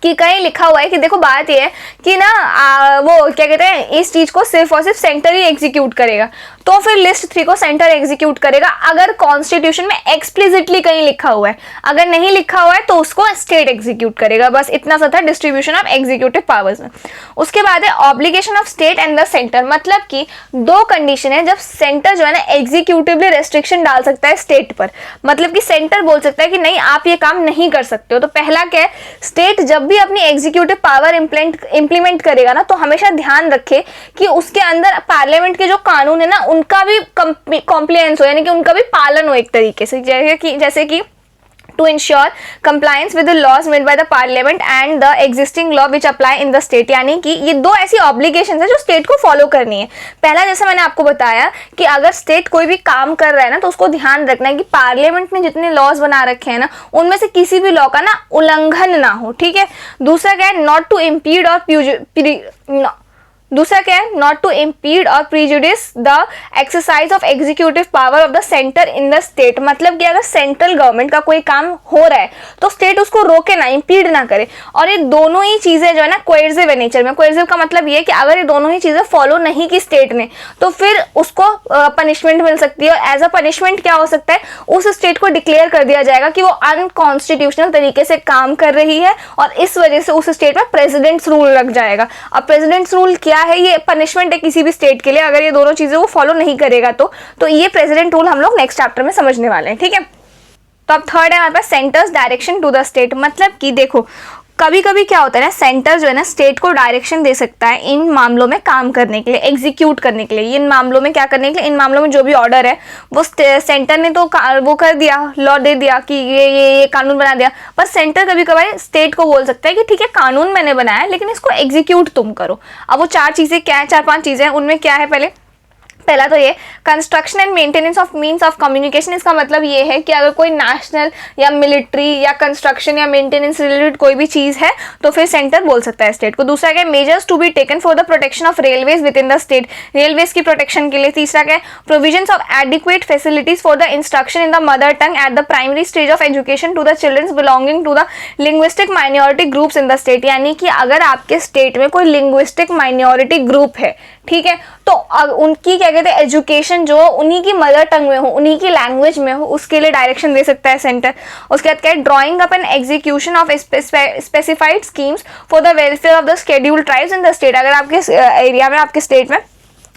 Speaker 1: कि कहीं लिखा हुआ है कि देखो बात ये है कि ना वो क्या कहते हैं, इस चीज को सिर्फ और सिर्फ सेंटर ही एग्जीक्यूट करेगा, तो फिर लिस्ट 3 को सेंटर एग्जीक्यूट करेगा अगर कॉन्स्टिट्यूशन में एक्सप्लिसिटली कहीं लिखा हुआ है। अगर नहीं लिखा हुआ है तो उसको स्टेट एग्जीक्यूट करेगा। बस इतना सा था डिस्ट्रीब्यूशन ऑफ एग्जीक्यूटिव पावर्स में। उसके बाद है obligation of state and the centre, मतलब कि 2 कंडीशन है जब सेंटर जो है ना एग्जीक्यूटिवली रेस्ट्रिक्शन डाल सकता है स्टेट पर, मतलब कि सेंटर बोल सकता है कि नहीं आप ये काम नहीं कर सकते हो। तो पहला क्या है, स्टेट जब भी अपनी एग्जीक्यूटिव पावर इंप्लीमेंट करेगा ना तो हमेशा ध्यान रखे कि उसके अंदर पार्लियामेंट के जो कानून है ना उनका भी कॉम्प्लायंस हो, यानी कि उनका भी पालन हो एक तरीके से, जैसे कि to ensure compliance with the laws made by the parliament and the existing law which apply in the state। यानी कि ये 2 ऐसी ऑब्लिगेशंस है जो स्टेट को फॉलो करनी है। पहला जैसे मैंने आपको बताया कि अगर स्टेट कोई भी काम कर रहा है ना तो उसको ध्यान रखना है कि पार्लियामेंट ने जितने लॉज बना रखे हैं ना उनमें से किसी भी लॉ का ना उल्लंघन ना हो, ठीक है। दूसरा क्या है, नॉट टू इम्पीड और दूसरा क्या है, नॉट टू इम्पीड और prejudice the exercise of executive power of the centre in the state, मतलब कि अगर सेंट्रल गवर्नमेंट का कोई काम हो रहा है तो स्टेट उसको रोके ना, इम्पीड ना करे। और ये दोनों ही चीजें जो है ना कोएर्सिव है नेचर में। कोएर्सिव का मतलब ये है कि अगर ये दोनों ही चीजें फॉलो नहीं की स्टेट ने तो फिर उसको पनिशमेंट मिल सकती है। और एज अ पनिशमेंट क्या हो सकता है, उस स्टेट को डिक्लेयर कर दिया जाएगा कि वो अनकॉन्स्टिट्यूशनल तरीके से काम कर रही है और इस वजह से उस स्टेट में प्रेसिडेंट्स रूल लग जाएगा। अब प्रेसिडेंट्स रूल क्या है, ये पनिशमेंट है किसी भी स्टेट के लिए अगर ये दोनों चीजें वो फॉलो नहीं करेगा तो ये प्रेसिडेंट रूल हम लोग नेक्स्ट चैप्टर में समझने वाले हैं, ठीक है। तो अब थर्ड है हमारे पास centre's direction to the state, मतलब कि देखो कभी कभी क्या होता है ना, सेंटर जो है ना स्टेट को डायरेक्शन दे सकता है इन मामलों में काम करने के लिए, एग्जीक्यूट करने के लिए। इन मामलों में क्या करने के लिए, इन मामलों में जो भी ऑर्डर है वो सेंटर ने तो वो कर दिया, लॉ दे दिया कि ये कानून बना दिया, पर सेंटर कभी कभार स्टेट को बोल सकता है कि ठीक है कानून मैंने बनाया लेकिन इसको एग्जीक्यूट तुम करो। अब वो 4 चीजें क्या है, 4-5 चीजें हैं, उनमें क्या है, पहला तो ये construction and maintenance of means of communication. इसका मतलब ये है कि अगर कोई नेशनल या मिलिट्री या कंस्ट्रक्शन या मेंटेनेंस रिलेटेड कोई भी चीज़ है तो फिर सेंटर बोल सकता है स्टेट को। दूसरा क्या है, measures to be taken for the protection of railways within the state, railways की प्रोटेक्शन के लिए। तीसरा क्या है, provisions of adequate facilities for the instruction in the mother tongue at the primary stage of education to the childrens belonging to the linguistic minority groups in the state. यानी कि अगर आपके स्टेट में कोई लिंग्विस्टिक माइनॉरिटी ग्रुप है, ठीक है, तो उनकी क्या कहते हैं एजुकेशन जो उन्हीं की मदर टंग में हो, उन्हीं की लैंग्वेज में हो, उसके लिए डायरेक्शन दे सकता है सेंटर। उसके बाद क्या है, drawing up and execution of specified schemes for the welfare of the scheduled tribes in the state. अगर आपके एरिया में, आपके स्टेट में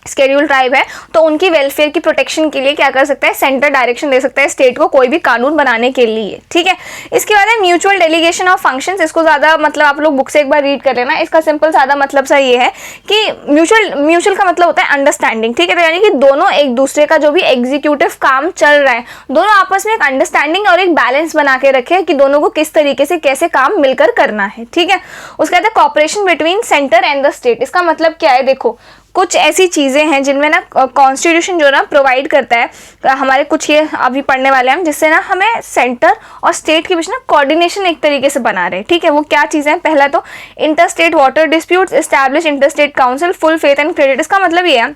Speaker 1: शेड्यूल ट्राइब है तो उनकी वेलफेयर की प्रोटेक्शन के लिए क्या कर सकता है, सेंटर डायरेक्शन दे सकता है स्टेट को कोई भी कानून बनाने के लिए, ठीक है। इसके बाद है म्यूचुअल डेलीगेशन ऑफ फंक्शंस। इसको ज्यादा मतलब आप लोग बुक से एक बार रीड कर लेना। इसका सिंपल सादा मतलब सा ये है कि म्यूचुअल का मतलब होता है अंडरस्टैंडिंग, ठीक है। तो यानी कि दोनों एक दूसरे का जो भी एग्जीक्यूटिव काम चल रहा है दोनों आपस में एक अंडरस्टैंडिंग और एक बैलेंस बना के रखे कि दोनों को किस तरीके से कैसे काम मिलकर करना है, ठीक है। उसके बाद है cooperation between centre and the state. इसका मतलब क्या है, देखो कुछ ऐसी चीज़ें हैं जिनमें ना कॉन्स्टिट्यूशन जो ना प्रोवाइड करता है, हमारे कुछ ये अभी पढ़ने वाले हैं जिससे ना हमें सेंटर और स्टेट के बीच ना कोऑर्डिनेशन एक तरीके से बना रहे हैं, ठीक है। वो क्या चीज़ें हैं, पहला तो inter state water disputes, establish inter state council, full faith and credit. इसका मतलब ये है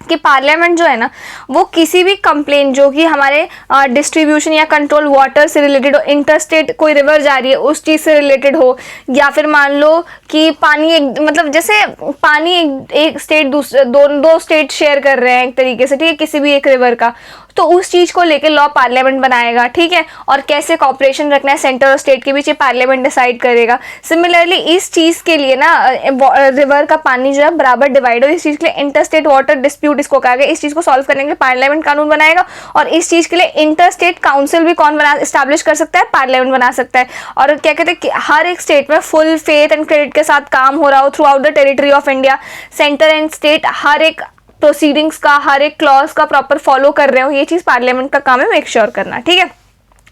Speaker 1: कि पार्लियामेंट जो है ना वो किसी भी कंप्लेंट जो कि हमारे डिस्ट्रीब्यूशन या कंट्रोल वाटर से रिलेटेड हो, इंटरस्टेट कोई रिवर जा रही है उस चीज़ से रिलेटेड हो, या फिर मान लो कि पानी एक मतलब जैसे पानी एक स्टेट दो स्टेट शेयर कर रहे हैं एक तरीके से, ठीक है, किसी भी एक रिवर का, तो उस चीज़ को लेकर लॉ पार्लियामेंट बनाएगा, ठीक है। और कैसे कॉपरेशन रखना है सेंटर और स्टेट के बीच ये पार्लियामेंट डिसाइड करेगा। सिमिलरली इस चीज़ के लिए ना रिवर का पानी जो है बराबर डिवाइड हो, इस चीज़ के लिए इंटर स्टेट वाटर डिस्प्यूट इसको कहा गया। इस चीज़ को सॉल्व करने के लिए पार्लियामेंट कानून बनाएगा और इस चीज़ के लिए इंटर स्टेट काउंसिल भी कौन बना इस्टेब्लिश कर सकता है, पार्लियामेंट बना सकता है। और क्या कहते हैं कि हर एक स्टेट में फुल फेथ एंड क्रेडिट के साथ काम हो रहा हो throughout the territory of India, centre and state हर एक प्रोसीडिंग्स का, हर एक क्लॉज का प्रॉपर फॉलो कर रहे हो, ये चीज़ पार्लियामेंट का काम है मेक श्योर करना, ठीक है।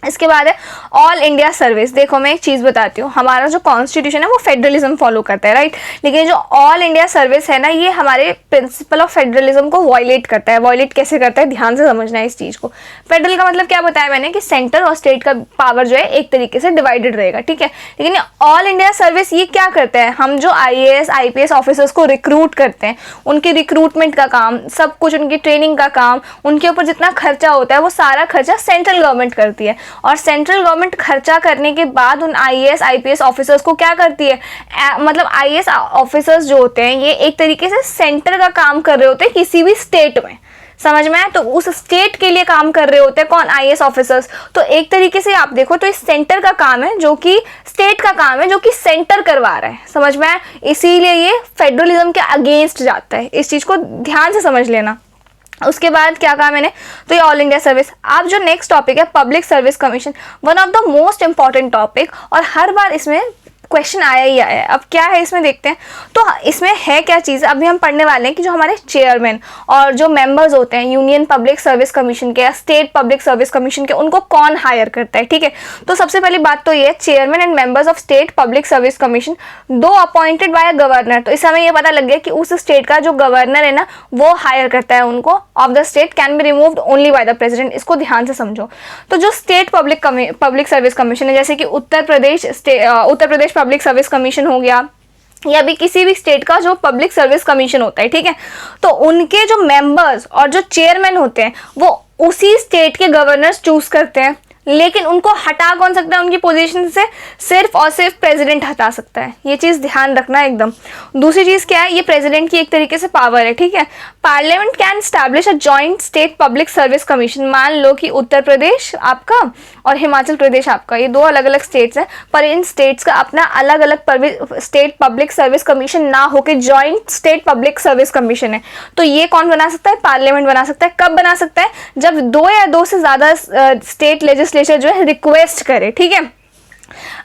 Speaker 1: इसके बाद है ऑल इंडिया सर्विस। देखो मैं एक चीज़ बताती हूँ, हमारा जो कॉन्स्टिट्यूशन है वो फेडरलिज्म फॉलो करता है, राइट, लेकिन जो ऑल इंडिया सर्विस है ना ये हमारे प्रिंसिपल ऑफ फेडरलिज्म को वायलेट करता है। वायलेट कैसे करता है, ध्यान से समझना है इस चीज़ को। फेडरल का मतलब क्या बताया मैंने कि सेंटर और स्टेट का पावर जो है एक तरीके से डिवाइडेड रहेगा, ठीक है। लेकिन ऑल इंडिया सर्विस ये क्या करता है, हम जो IAS IPS ऑफिसर्स को रिक्रूट करते हैं उनकी रिक्रूटमेंट का काम, सब कुछ उनकी ट्रेनिंग का काम, उनके ऊपर जितना खर्चा होता है वो सारा खर्चा सेंट्रल गवर्नमेंट करती है। और सेंट्रल गवर्नमेंट खर्चा करने के बाद उन IAS IPS ऑफिसर्स को क्या करती है, मतलब IAS ऑफिसर्स जो होते हैं ये एक तरीके से सेंटर का काम कर रहे होते हैं किसी भी स्टेट में, समझ में आए, तो उस स्टेट के लिए काम कर रहे होते हैं कौन, IAS ऑफिसर्स। तो एक तरीके से आप देखो तो इस सेंटर का काम है जो कि स्टेट का काम है जो कि सेंटर करवा रहा है, समझ में आए, इसीलिए ये फेडरलिज्म के अगेंस्ट जाता है, इस चीज को ध्यान से समझ लेना। उसके बाद क्या कहा मैंने, तो ये ऑल इंडिया सर्विस। अब जो नेक्स्ट टॉपिक है public service commission, one of the most important topic, और हर बार इसमें क्वेश्चन आया ही आया है। अब क्या है इसमें देखते हैं, तो इसमें है क्या चीज़, अभी हम पढ़ने वाले हैं कि जो हमारे चेयरमैन और जो मेंबर्स होते हैं यूनियन पब्लिक सर्विस कमीशन के या स्टेट पब्लिक सर्विस कमीशन के, उनको कौन हायर करता है, ठीक है। तो सबसे पहली बात तो ये है, chairman and members of state public service commission दो अपॉइंटेड बाय गवर्नर। तो इस समय ये पता लग गया कि उस स्टेट का जो गवर्नर है ना वो हायर करता है उनको, of the state can be removed only by the president. इसको ध्यान से समझो। तो जो स्टेट पब्लिक सर्विस कमीशन है, जैसे कि Uttar Pradesh public service commission हो गया, या भी किसी भी स्टेट का जो पब्लिक सर्विस कमीशन होता है, ठीक है, तो उनके जो मेंबर्स और जो चेयरमैन होते हैं वो उसी स्टेट के गवर्नर्स चूज करते हैं, लेकिन उनको हटा कौन सकता है उनकी पोजीशन से, सिर्फ और सिर्फ प्रेसिडेंट हटा सकता है। ये चीज़ ध्यान रखना एकदम। दूसरी चीज़ क्या है, ये प्रेसिडेंट की एक तरीके से पावर है, ठीक है। Parliament can establish a joint state public service commission. मान लो कि उत्तर प्रदेश आपका और हिमाचल प्रदेश आपका, ये दो अलग अलग स्टेट्स हैं, पर इन स्टेट्स का अपना अलग अलग स्टेट पब्लिक सर्विस कमीशन ना होकर joint state public service commission है। तो ये कौन बना सकता है, पार्लियामेंट बना सकता है। कब बना सकता है, जब दो या दो से ज़्यादा स्टेट लेजिस्लेचर जो है रिक्वेस्ट करे, ठीक है,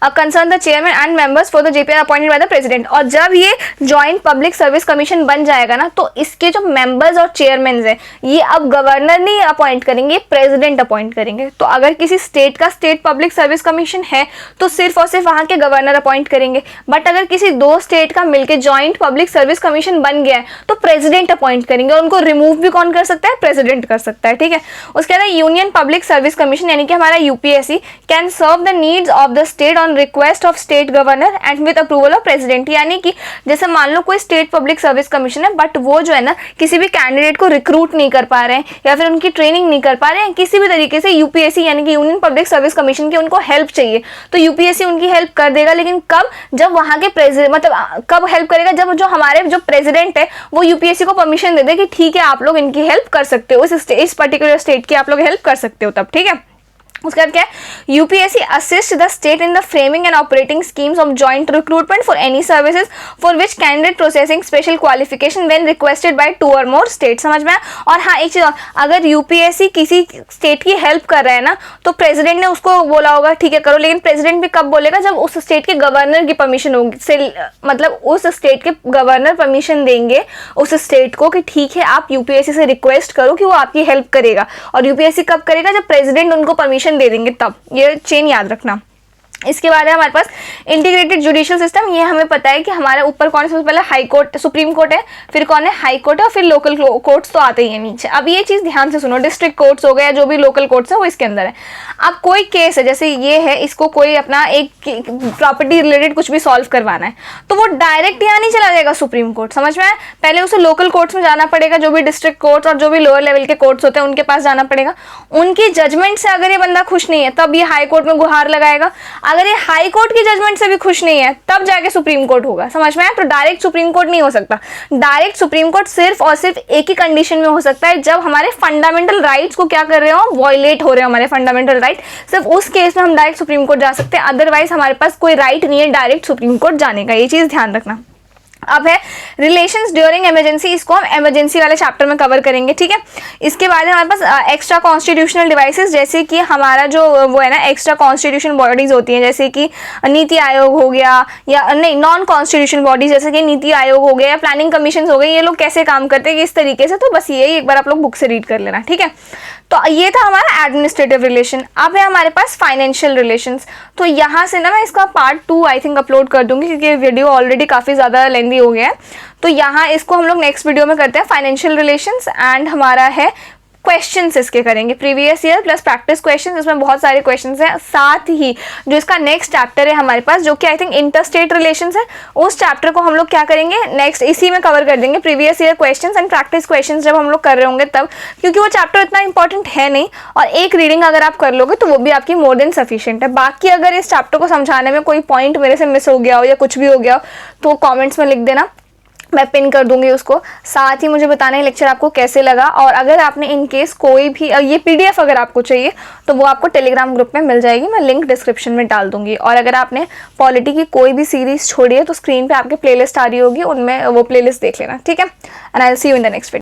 Speaker 1: concern the chairman and members for the JPR appointed by the president. और जब ये जॉइंट पब्लिक सर्विस कमीशन बन जाएगा ना, तो इसके जो मेंबर्स और चेयरमैन हैं ये अब गवर्नर नहीं अपॉइंट करेंगे, प्रेसिडेंट अपॉइंट करेंगे। तो अगर किसी स्टेट का स्टेट पब्लिक सर्विस कमीशन है तो सिर्फ और सिर्फ वहां के गवर्नर अपॉइंट करेंगे, बट अगर किसी दो स्टेट का मिलकर जॉइंट पब्लिक सर्विस कमीशन बन गया है तो प्रेसिडेंट अपॉइंट करेंगे, और उनको रिमूव भी कौन कर सकता है, प्रेसिडेंट कर सकता है, ठीक है। उसके बाद यूनियन पब्लिक सर्विस कमीशन यानी कि हमारा UPSC can serve the needs of the state on request of state governor and with approval of president. यानी कि जैसे मान लो कोई स्टेट पब्लिक सर्विस कमीशन है, बट वो जो है ना किसी भी कैंडिडेट को रिक्रूट नहीं कर पा रहे हैं या फिर उनकी ट्रेनिंग नहीं कर पा रहे हैं, किसी भी तरीके से UPSC यानी कि यूनियन पब्लिक सर्विस कमीशन की उनको हेल्प चाहिए, तो UPSC उनकी हेल्प कर देगा। लेकिन कब, जब वहां के प्रेसिडेंट, मतलब कब हेल्प करेगा, जब जो हमारे जो प्रेसिडेंट है वो UPSC को परमिशन दे दे कि ठीक है आप लोग इनकी हेल्प कर सकते हो, इस पर्टिकुलर स्टेट की आप लोग हेल्प कर सकते हो तब, ठीक है। उसके बाद क्या है, UPSC assist the state in the framing and operating schemes of joint recruitment for any services for which candidate processing special qualification when requested bye 2 और मोर स्टेट, समझ में। और हाँ एक चीज और, अगर UPSC किसी स्टेट की हेल्प कर रहा है ना तो प्रेसिडेंट ने उसको बोला होगा ठीक है करो, लेकिन प्रेसिडेंट भी कब बोलेगा, जब उस स्टेट के गवर्नर की परमिशन होगी से, मतलब उस स्टेट के गवर्नर परमिशन देंगे उस स्टेट को कि ठीक है आप UPSC से रिक्वेस्ट करो कि वो आपकी हेल्प करेगा। और UPSC कब करेगा, जब प्रेसिडेंट उनको परमिशन दे देंगे तब। ये चेन याद रखना। इसके बाद है हमारे पास इंटीग्रेटेड जुडिशियल सिस्टम। ये हमें पता है कि हमारे ऊपर कौन है, सबसे पहले हाई कोर्ट, सुप्रीम कोर्ट है, फिर कौन है, हाई कोर्ट है, और फिर लोकल कोर्ट्स तो आते ही है नीचे। अब ये चीज ध्यान से सुनो, डिस्ट्रिक्ट कोर्ट्स हो गए या जो भी लोकल कोर्ट्स है वो इसके अंदर है। अब कोई केस है, जैसे ये है, इसको कोई अपना एक प्रॉपर्टी रिलेटेड कुछ भी सॉल्व करवाना है तो वो डायरेक्ट यहाँ नहीं चला जाएगा सुप्रीम कोर्ट, समझ में आया, पहले उसे लोकल कोर्ट्स में जाना पड़ेगा, जो भी डिस्ट्रिक्ट कोर्ट्स और जो भी लोअर लेवल के कोर्ट्स होते हैं उनके पास जाना पड़ेगा। उनकी जजमेंट से अगर ये बंदा खुश नहीं है तब ये हाई कोर्ट में गुहार लगाएगा, अगर ये हाई कोर्ट की जजमेंट से भी खुश नहीं है तब जाके सुप्रीम कोर्ट होगा, समझ में आया। तो डायरेक्ट सुप्रीम कोर्ट नहीं हो सकता। डायरेक्ट सुप्रीम कोर्ट सिर्फ और सिर्फ एक ही कंडीशन में हो सकता है, जब हमारे फंडामेंटल राइट्स को क्या कर रहे हो, वॉयलेट हो रहे हो हमारे फंडामेंटल राइट, सिर्फ उस केस में हम डायरेक्ट सुप्रीम कोर्ट जा सकते हैं, अदरवाइज हमारे पास कोई राइट नहीं है डायरेक्ट सुप्रीम कोर्ट जाने का। ये चीज ध्यान रखना। अब है रिलेशंस ड्यूरिंग इमरजेंसी, इसको हम इमरजेंसी वाले चैप्टर में कवर करेंगे, ठीक है। इसके बाद हमारे पास एक्स्ट्रा कॉन्स्टिट्यूशनल डिवाइसेस, जैसे कि हमारा जो वो है ना एक्स्ट्रा कॉन्स्टिट्यूशन बॉडीज होती हैं, जैसे कि नीति आयोग हो गया, या नहीं नॉन कॉन्स्टिट्यूशन बॉडीज जैसे कि नीति आयोग हो गया या प्लानिंग कमीशन हो गए, ये लोग कैसे काम करते हैं इस तरीके से, तो बस ये एक बार आप लोग बुक से रीड कर लेना, ठीक है। तो ये था हमारा एडमिनिस्ट्रेटिव रिलेशन। अब है हमारे पास फाइनेंशियल रिलेशंस। तो यहाँ से ना मैं इसका पार्ट 2 आई थिंक अपलोड कर दूंगी, क्योंकि वीडियो ऑलरेडी काफ़ी ज़्यादा लेंदी हो गया है। तो यहाँ इसको हम लोग नेक्स्ट वीडियो में करते हैं, फाइनेंशियल रिलेशंस। एंड हमारा है क्वेश्चंस इसके करेंगे, previous year plus practice questions, इसमें बहुत सारे क्वेश्चंस हैं। साथ ही जो इसका नेक्स्ट चैप्टर है हमारे पास, जो कि I think inter state relations है, उस चैप्टर को हम लोग क्या करेंगे नेक्स्ट इसी में कवर कर देंगे, previous year questions and practice questions जब हम लोग कर रहे होंगे तब, क्योंकि वो चैप्टर इतना इंपॉर्टेंट है नहीं, और एक रीडिंग अगर आप कर लोगे तो वो भी आपकी मोर देन सफिशिएंट है। बाकी अगर इस चैप्टर को समझाने में कोई पॉइंट मेरे से मिस हो गया हो या कुछ भी हो गया हो तो कॉमेंट्स में लिख देना, मैं पिन कर दूंगी उसको। साथ ही मुझे बताना है लेक्चर आपको कैसे लगा, और अगर आपने इन केस कोई भी ये पीडीएफ अगर आपको चाहिए तो वो आपको टेलीग्राम ग्रुप में मिल जाएगी, मैं लिंक डिस्क्रिप्शन में डाल दूंगी। और अगर आपने पॉलिटी की कोई भी सीरीज छोड़ी है तो स्क्रीन पे आपके प्लेलिस्ट आ रही होगी, उनमें वो प्लेलिस्ट देख लेना, ठीक है। And I will see you in the next video.